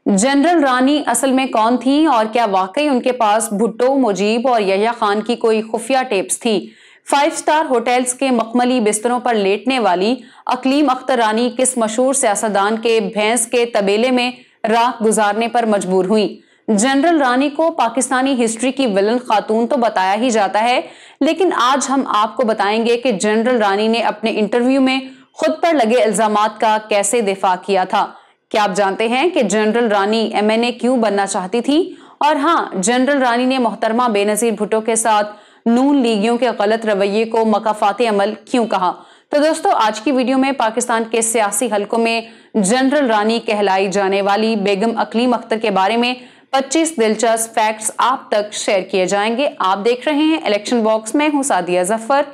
General रानी असल में कौन थी और क्या वाकई उनके पास भुट्टो, मुजीब और यहिया खान की कोई खुफिया टेप्स थी? 5 स्टार होटल्स के मखमली बिस्तरों पर लेटने वाली अकलीम अख्तर रानी किस मशहूर सियासतदान के भैंस के तबेले में रात गुजारने पर मजबूर हुई? जनरल रानी को पाकिस्तानी हिस्ट्री की विलन खातून तो बताया ही जाता है, लेकिन आज हम आपको बताएंगे कि जनरल रानी ने अपने इंटरव्यू में खुद पर लगे इल्जामात का कैसे दिफा किया था। क्या आप जानते हैं कि जनरल रानी एमएनए क्यों बनना चाहती थी? और हाँ, जनरल रानी ने मोहतरमा बेनजीर भुट्टो के साथ नून लीगियों के गलत रवैये को मकाफाती अमल क्यों कहा? तो दोस्तों, आज की वीडियो में पाकिस्तान के सियासी हलकों में जनरल रानी कहलाई जाने वाली बेगम अकलीम अख्तर के बारे में 25 दिलचस्प फैक्ट्स आप तक शेयर किए जाएंगे। आप देख रहे हैं इलेक्शन बॉक्स में, हूं सादिया जफर।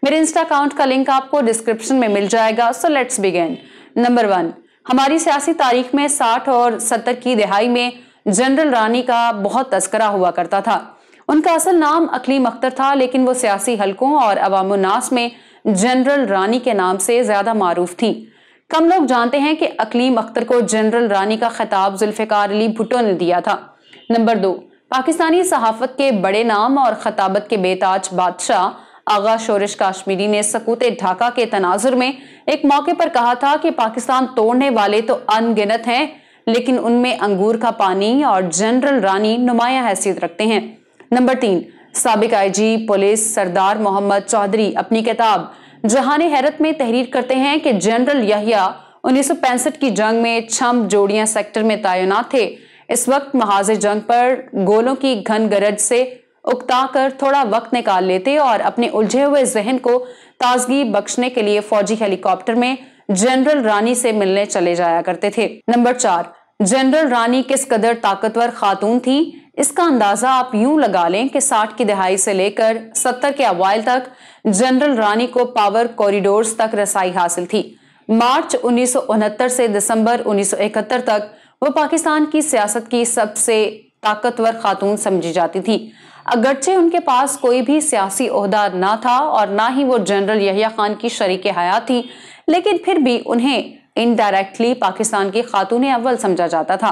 मेरे इंस्टा अकाउंट का लिंक आपको डिस्क्रिप्शन में मिल जाएगा। So let's begin. नंबर 1, हमारी सियासी तारीख में 60 और 70 की दिहाई में जनरल रानी का बहुत तस्करा हुआ करता था। उनका असल नाम अकलीम अख्तर था, लेकिन वो सियासी हलकों और अवामुन्नास में जनरल रानी के नाम से ज्यादा मारूफ थी। कम लोग जानते हैं कि अकलीम अख्तर को जनरल रानी का खिताब जुल्फिकार अली भुट्टो ने दिया था। नंबर 2, पाकिस्तानी सहाफत के बड़े नाम और खताबत के बेताज बादशाह आगा शोरिश काश्मीरी ने सकूते ढाका के तनाजुर में एक मौके पर कहा था कि पाकिस्तान तोड़ने वाले तो अनगिनत हैं, लेकिन उनमें अंगूर का पानी और जनरल रानी नुमाया हैसियत रखते हैं। नंबर 3, साबिक आईजी पुलिस सरदार मोहम्मद चौधरी अपनी किताब जहाने हैरत में तहरीर करते हैं कि जनरल यहिया 1965 की जंग में छम जोड़ियां सेक्टर में तैनात थे। इस वक्त महाजे जंग पर गोलों की घन गरज से उकता कर थोड़ा वक्त निकाल लेते और अपने उलझे हुए जहन को ताजगी बख्शने के लिए फौजी हेलीकॉप्टर में जनरल रानी से मिलने चले जाया करते थे। नंबर 4, जनरल रानी किस कदर ताकतवर खातून थी, इसका अंदाजा आप यूं लगा लें कि 60 की दहाई से लेकर 70 के अवाइल तक जनरल रानी को पावर कॉरिडोर्स तक रसाई हासिल थी। मार्च 1969 से दिसंबर 1971 तक वो पाकिस्तान की सियासत की सबसे ताकतवर खातून समझी जाती थी। अगरचे उनके पास कोई भी सियासी ओहदा ना था और ना ही वो जनरल यहिया खान की शरीके हयात थी, लेकिन फिर भी उन्हें इनडायरेक्टली पाकिस्तान की खातून अव्वल समझा जाता था।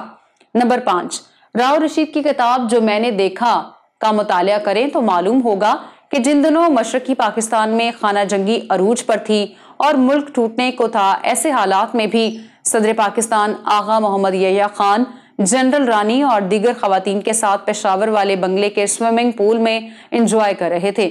नंबर 5, राव रशीद की किताब जो मैंने देखा का मुतालिया करें तो मालूम होगा कि जिन दिनों मशरकी पाकिस्तान में खाना जंगी अरूज पर थी और मुल्क टूटने को था, ऐसे हालात में भी सदर पाकिस्तान आगा मोहम्मद यहिया खान जनरल रानी और दीगर खवातीन के साथ पेशावर वाले बंगले के स्विमिंग पूल में एंजॉय कर रहे थे।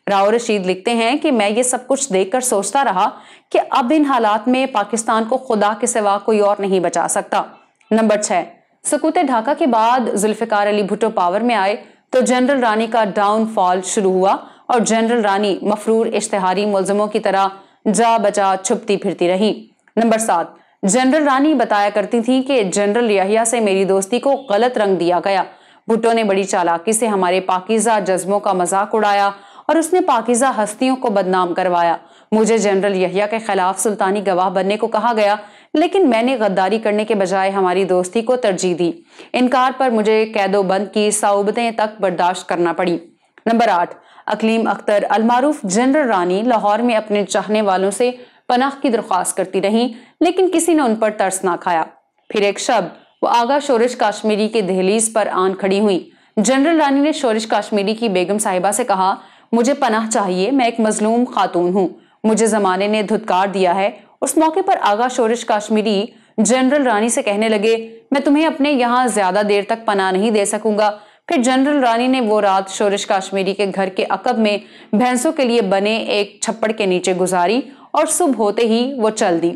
राव रशीद लिखते हैं कि मैं ये सब कुछ देखकर सोचता रहा कि अब इन हालात में पाकिस्तान को खुदा के सिवा कोई और नहीं बचा सकता। नंबर 6, सकूते ढाका के बाद जुल्फिकार अली भुट्टो पावर में आए तो जनरल रानी का डाउनफॉल शुरू हुआ और जनरल रानी मफरूर इश्तिहारी मुलजमों की तरह जा बचा छुपती फिरती रही। नंबर 7, जनरल रानी बताया करती थी कि जनरल यहिया से मेरी दोस्ती को गलत रंग दिया गया। भुट्टो ने बड़ी चालाकी से हमारे पाकीज़ा जज्बों का मजाक उड़ाया और उसने पाकीज़ा हस्तियों को बदनाम करवाया। मुझे जनरल यहिया के खिलाफ सुल्तानी गवाह बनने को कहा गया, लेकिन मैंने गद्दारी करने के बजाय हमारी दोस्ती को तरजीह दी। इनकार पर मुझे कैदोबंद की सऊबतें तक बर्दाश्त करना पड़ी। नंबर 8, अकलीम अख्तर अलमारूफ जनरल रानी लाहौर में अपने चाहने वालों से पनाह की दरख्वास्त करती रही, लेकिन किसी ने उन पर तरस ना खाया। फिर एक शब वो आगा शोरिश काश्मीरी के दहलीज पर आन खड़ी हुई। जनरल रानी ने शोरिश काश्मीरी की बेगम साहिबा से कहा, मुझे पनाह चाहिए, मैं एक मजलूम खातून हूँ, मुझे जमाने ने धुतकार दिया है। उस मौके पर आगा शोरिश काश्मीरी जनरल रानी से कहने लगे, मैं तुम्हें अपने यहाँ ज्यादा देर तक पनाह नहीं दे सकूंगा। फिर जनरल रानी ने वो रात शोरिश काश्मीरी के घर के अकब में भैंसों के लिए बने एक छप्पड़ के नीचे गुजारी और सुबह होते ही वो चल दी।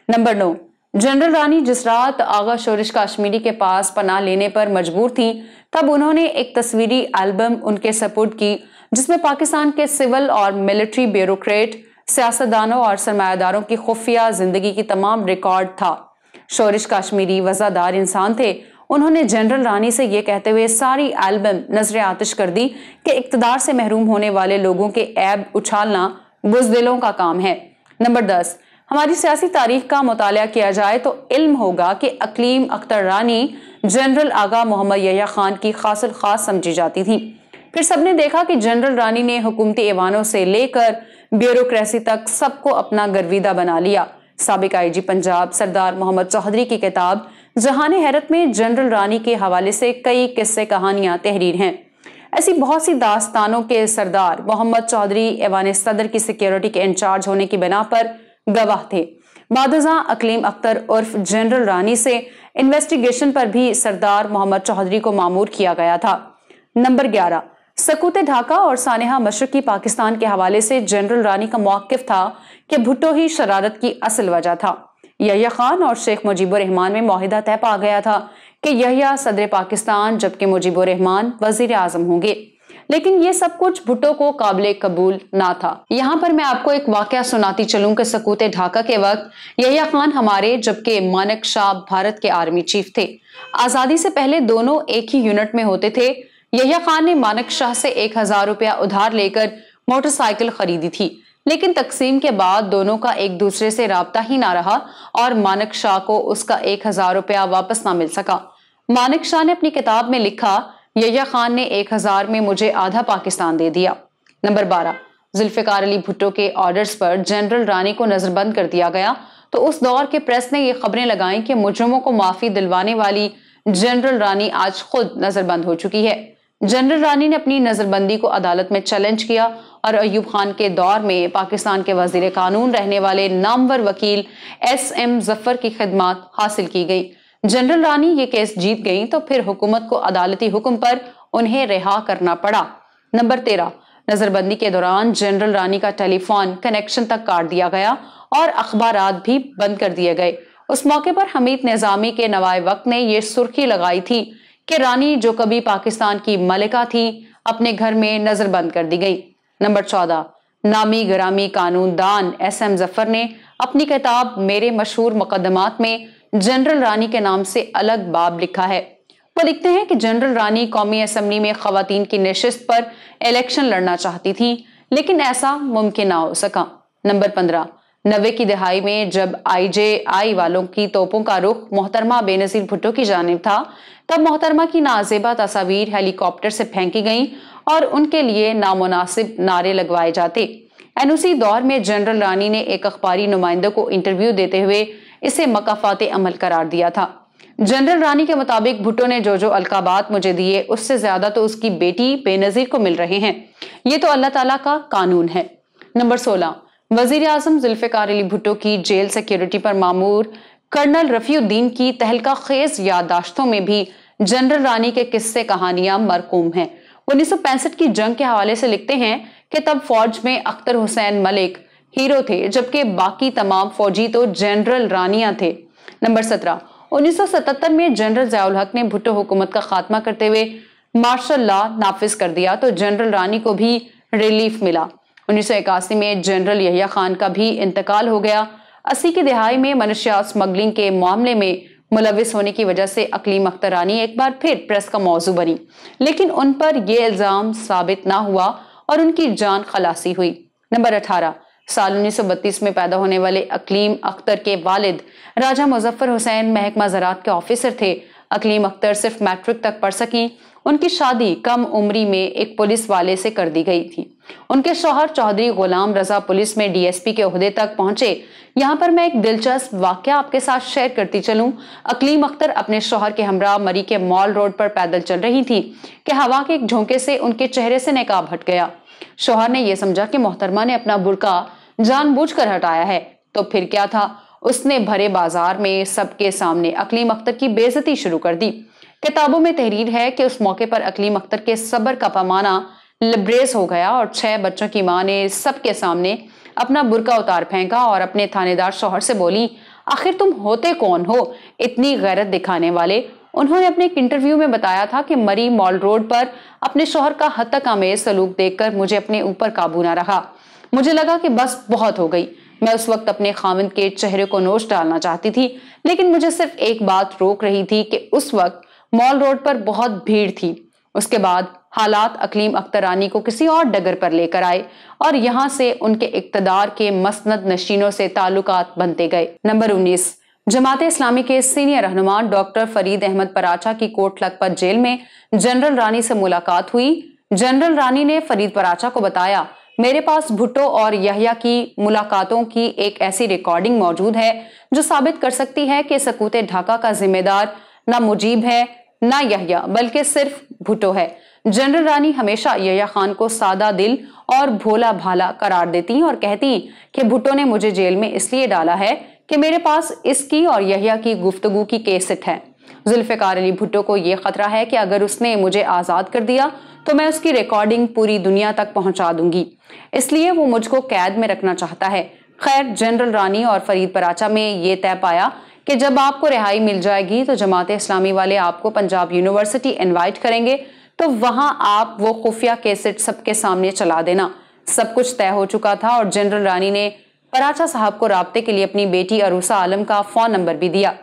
नंबर 9, जनरल रानी जिस रात आगा शोरिश काश्मीरी के पास पनाह लेने पर मजबूर थी, तब उन्होंने एक तस्वीरी एल्बम उनके सपुर्द की, जिसमें पाकिस्तान के सिविल और मिलिट्री ब्यूरोक्रेट, सियासतदानों और सरमायादारों की खुफिया जिंदगी की तमाम रिकॉर्ड था। शोरिश काश्मीरी वफादार इंसान थे। उन्होंने जनरल रानी से यह कहते हुए सारी एल्बम नजर आतिश कर दी कि इक्तदार से महरूम होने वाले लोगों के ऐब उछालना बुज़दिलों का काम है। नंबर 10, हमारी सियासी तारीख का मुतालिया किया जाए तो इल्म होगा कि अकलीम अख्तर रानी जनरल आगा मोहम्मद यहिया खान की खास समझी जाती थी। फिर सबने देखा कि जनरल रानी ने हुकूमती ऐवानों से लेकर ब्यूरोक्रेसी तक सबको अपना गर्विदा बना लिया। साबिक आईजी पंजाब सरदार मोहम्मद चौधरी की किताब जहान हैरत में जनरल रानी के हवाले से कई किस्से कहानियां तहरीर हैं। ऐसी बहुत सी दास्तानों के सरदार मोहम्मद चौधरी ऐवान सदर की सिक्योरिटी के इंचार्ज होने की बिना पर गवाह थे। बादशाह अकलीम अख्तर उर्फ जनरल रानी से इन्वेस्टिगेशन पर भी सरदार मोहम्मद चौधरी को मामूर किया गया था। नंबर 11, सकूत ढाका और सानेहा मशरकी पाकिस्तान के हवाले से जनरल रानी का मौक़िफ़ था कि भुट्टो ही शरारत की असल वजह था। यहया खान और शेख मुजीबुर रहमान में मुआहिदा तय पा गया था कि यहया सदर पाकिस्तान जबकि मुजीबुर रहमान वजीर आजम होंगे, लेकिन ये सब कुछ भुट्टो को काबिल कबूल ना था। यहाँ पर मैं आपको एक वाकया सुनाती चलूं कि सकूत ढाका के वक्त यहया खान हमारे जबकि मानक शाह भारत के आर्मी चीफ थे। आजादी से पहले दोनों एक ही यूनिट में होते थे। यहया खान ने मानक शाह से 1000 रुपया उधार लेकर मोटरसाइकिल खरीदी थी, लेकिन तकसीम के बाद दोनों का एक दूसरे से राब्ता ही ना रहा और मानक शाह को उसका 1000 रुपया वापस ना मिल सका। मानक शाह ने अपनी किताब में लिखा, यहया खान ने 1000 में मुझे आधा पाकिस्तान दे दिया। नंबर 12, जुल्फिकार अली भुट्टो के ऑर्डर्स पर जनरल रानी को नजरबंद कर दिया गया तो उस दौर के प्रेस ने ये खबरें लगाई कि मुजरिमों को माफी दिलवाने वाली जनरल रानी आज खुद नजरबंद हो चुकी है। जनरल रानी ने अपनी नजरबंदी को अदालत में चैलेंज किया और अयूब खान के दौर में पाकिस्तान के वजीर कानून रहने वाले नामवर वकील SM जफर की खिदमत हासिल की गई। जनरल रानी ये केस जीत गई तो फिर हुकूमत को अदालती हुक्म पर उन्हें रिहा करना पड़ा। नंबर 13, नजरबंदी के दौरान जनरल रानी का टेलीफोन कनेक्शन तक काट दिया गया और अखबारात भी बंद कर दिए गए। उस मौके पर हमीद निजामी के नवाए वक्त ने यह सुर्खी लगाई थी कि रानी जो कभी पाकिस्तान की मलिका थी अपने घर में नजरबंद कर दी गई। नंबर 14, नामी गरामी कानूनदान SM जफर ने अपनी किताब मेरे मशहूर मुकदमात में जनरल रानी के नाम से अलग बाब लिखा है। वो लिखते हैं कि जनरल रानी कौमी असम्बली में खवातीन की नशिस्त पर इलेक्शन लड़ना चाहती थी, लेकिन ऐसा मुमकिन ना हो सका। नंबर 15, 90 की दहाई में जब IJI वालों की तोपों का रुख मोहतरमा बेनजीर भुट्टो की जानिब था, तब मोहतरमा की नाजेबा तस्वीर हेलीकॉप्टर से फेंकी गई और उनके लिए नामुनासिब नारे लगवाए जाते। उसी दौर में जनरल रानी ने एक अखबारी नुमाइंदे को इंटरव्यू देते हुए इसे मकाफाते अमल करार दिया था। जनरल रानी के मुताबिक भुट्टो ने जो अलकाबात मुझे दिए उससे ज्यादा तो उसकी बेटी बेनजीर को मिल रहे हैं। ये तो अल्लाह ताला का कानून है। नंबर 16, वजीर आजम जुल्फिकार अली भुट्टो की जेल सिक्योरिटी पर मामूर कर्नल रफीउद्दीन की तहलका खेज याददाश्तों में भी जनरल रानी के किस्से कहानियां मरकूम हैं। 1965 की जंग के हवाले से लिखते हैं कि तब फौज में अख्तर हुसैन मलिक हीरो थे, जबकि बाकी तमाम फौजी तो जनरल रानियां थे। नंबर 17, 1977 में जनरल ज़ियाउल हक ने भुट्टो हुकूमत का खात्मा करते हुए मार्शल लॉ नाफिज कर दिया तो जनरल रानी को भी रिलीफ मिला। 1981 में जनरल यहया खान का भी इंतकाल हो गया। 80 की दिहाई में मनशियात स्मगलिंग के मामले में मुलविस होने की वजह से अकलीम अख्तर रानी एक बार फिर प्रेस का मौजू बनी, लेकिन उन पर यह इल्जाम साबित ना हुआ और उनकी जान खलासी हुई। नंबर 18, साल 1932 में पैदा होने वाले अकलीम अख्तर के वालिद राजा मुजफ्फर हुसैन महकमा ज़राअत के ऑफिसर थे। अकलीम अख्तर सिर्फ मैट्रिक तक पढ़ सकी। उनकी शादी कम उम्री में एक पुलिस वाले से कर दी गई थी। उनके शौहर चौधरी गुलाम रजा पुलिस में DSP के ओहदे तक पहुंचे। यहाँ पर मैं एक दिलचस्प वाकया आपके साथ शेयर करती चलूं। अकलीम अख्तर अपने शौहर के हमरा मरी के मॉल रोड पर पैदल चल रही थी कि हवा के एक झोंके से उनके चेहरे से नकाब हट गया। शौहर ने यह समझा कि मोहतरमा ने अपना बुर्का जानबूझकर हटाया है, तो फिर क्या था, उसने भरे बाजार में सबके सामने अकलीम अख्तर की बेइज्जती शुरू कर दी। किताबों में तहरीर है कि उस मौके पर अकलीम अख्तर के सब्र का पैमाना लबरेज हो गया और 6 बच्चों की मां ने सबके सामने अपना बुर्का उतार फेंका और अपने थानेदार शौहर से बोली, आखिर तुम होते कौन हो इतनी गैरत दिखाने वाले। उन्होंने अपने एक इंटरव्यू में बताया था कि मरी मॉल रोड पर अपने शौहर का हद तक आमेज सलूक देखकर मुझे अपने ऊपर काबू ना रहा। मुझे लगा कि बस बहुत हो गई। मैं उस वक्त अपने खाविंद के चेहरे को नोच डालना चाहती थी, लेकिन मुझे सिर्फ एक बात रोक रही थी कि उस वक्त मॉल रोड पर बहुत भीड़ थी। उसके बाद हालात अकलीम अख्तर रानी को किसी और डगर पर लेकर आए और यहाँ से उनके इक्तदार के मसनद नशीनों से ताल्लुकात बनते गए। नंबर 19, जमात इस्लामी के सीनियर रहनुमा डॉक्टर फरीद अहमद पराचा की कोट लखपत जेल में जनरल रानी से मुलाकात हुई। जनरल रानी ने फरीद पराचा को बताया मेरे पास भुट्टो और यहया की मुलाकातों की एक ऐसी रिकॉर्डिंग मौजूद है जो साबित कर सकती है कि सकूत ढाका का जिम्मेदार ना मुजीब है ना यहया, बल्कि सिर्फ भुट्टो है। जनरल रानी हमेशा यहया खान को सादा दिल और भोला भाला करार देती और कहती कि भुट्टो ने मुझे जेल में इसलिए डाला है कि मेरे पास इसकी और यहया की गुफ्तगू की कैसेट है। जुल्फिकार अली भुट्टो को यह खतरा है कि अगर उसने मुझे आजाद कर दिया तो मैं उसकी रिकॉर्डिंग पूरी दुनिया तक पहुंचा दूंगी, इसलिए वो मुझको कैद में रखना चाहता है। खैर, जनरल रानी और फरीद पराचा में ये तय पाया कि जब आपको रिहाई मिल जाएगी तो जमात इस्लामी वाले आपको पंजाब यूनिवर्सिटी इनवाइट करेंगे, तो वहां आप वो खुफिया कैसेट सबके सामने चला देना। सब कुछ तय हो चुका था और जनरल रानी ने पराचा साहब को राब्ते के लिए अपनी बेटी अरूसा आलम का फोन नंबर भी दिया।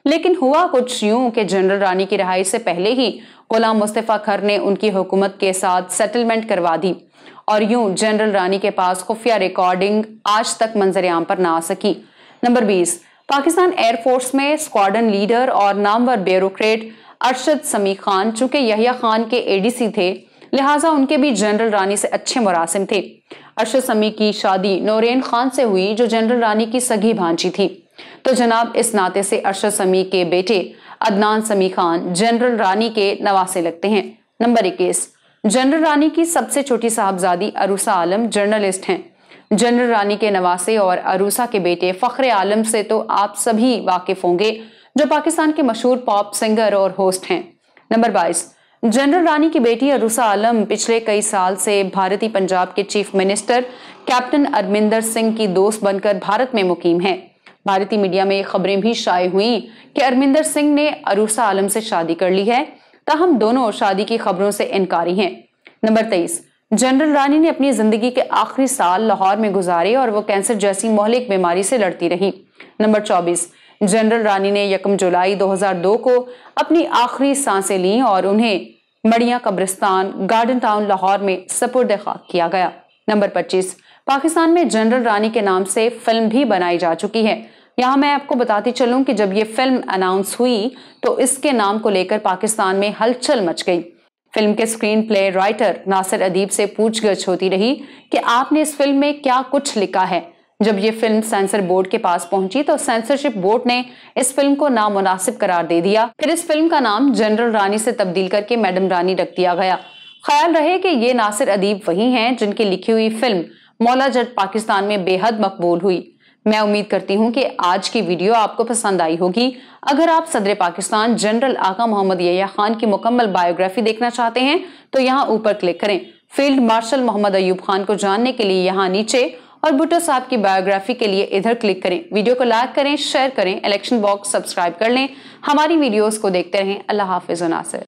लेकिन हुआ कुछ यूं कि जनरल रानी की रिहाई से पहले ही गुलाम मुस्तफा खर ने उनकी हुकूमत के साथ सेटलमेंट करवा दी और यूं जनरल रानी के पास खुफिया रिकॉर्डिंग आज तक मंजर-ए-आम पर ना आ सकी। नंबर 20, पाकिस्तान एयरफोर्स में स्क्वाड्रन लीडर और नामवर ब्यूरोक्रेट अरशद समी खान चूंकि यहया खान के एडीसी थे, लिहाजा उनके भी जनरल रानी से अच्छे मुरासिम थे। अरशद समी की शादी नौरेन खान से हुई जो जनरल रानी की सगी भांजी थी, तो जनाब इस नाते से अरशद समी के बेटे अदनान समी खान जनरल रानी के नवासे लगते हैं। नंबर 21, जनरल रानी की सबसे छोटी साहबजादी अरूसा आलम जर्नलिस्ट हैं। जनरल रानी के नवासे और अरूसा के बेटे फख्र आलम से तो आप सभी वाकिफ होंगे, जो पाकिस्तान के मशहूर पॉप सिंगर और होस्ट हैं। नंबर 22, जनरल रानी की बेटी अरूसा आलम पिछले कई साल से भारतीय पंजाब के chief minister captain Amarinder Singh की दोस्त बनकर भारत में मुकीम है। भारतीय मीडिया में खबरें भी शाये हुई कि अरमिंदर सिंह ने अरूसा आलम से शादी कर ली है, ताहम दोनों शादी की खबरों से इनकारी हैं। नंबर 23, जनरल रानी ने अपनी जिंदगी के आखिरी साल लाहौर में गुजारे और वो कैंसर जैसी मोहलिक बीमारी से लड़ती रही। नंबर 24, जनरल रानी ने 1 जुलाई 2002 को अपनी आखिरी सांसें ली और उन्हें मड़िया कब्रिस्तान गार्डन टाउन लाहौर में सपुर्द खाक किया गया। नंबर 25, पाकिस्तान में जनरल रानी के नाम से फिल्म भी बनाई जा चुकी है। यहाँ मैं आपको बताती चलूं कि जब ये फिल्म अनाउंस हुई तो इसके नाम को लेकर पाकिस्तान में हलचल मच गई। फिल्म के स्क्रीन प्ले राइटर नासिर अदीब से पूछगछ होती रही कि आपने इस फिल्म में क्या कुछ लिखा है। जब ये फिल्म सेंसर बोर्ड के पास पहुंची तो सेंसरशिप बोर्ड ने इस फिल्म को नामुनासिब करार दे दिया। फिर इस फिल्म का नाम जनरल रानी से तब्दील करके मैडम रानी रख दिया गया। ख्याल रहे कि ये नासिर अदीब वही हैं जिनकी लिखी हुई फिल्म मौला जट पाकिस्तान में बेहद मकबूल हुई। मैं उम्मीद करती हूँ कि आज की वीडियो आपको पसंद आई होगी। अगर आप सदर पाकिस्तान जनरल आका मोहम्मद यहया खान की मुकम्मल बायोग्राफी देखना चाहते हैं तो यहाँ ऊपर क्लिक करें। फील्ड मार्शल मोहम्मद अयूब खान को जानने के लिए यहाँ नीचे और भुट्टो साहब की बायोग्राफी के लिए इधर क्लिक करें। वीडियो को लाइक करें, शेयर करें, इलेक्शन बॉक्स सब्सक्राइब कर लें। हमारी वीडियोस को देखते रहें। अल्लाह हाफिज। नासिर।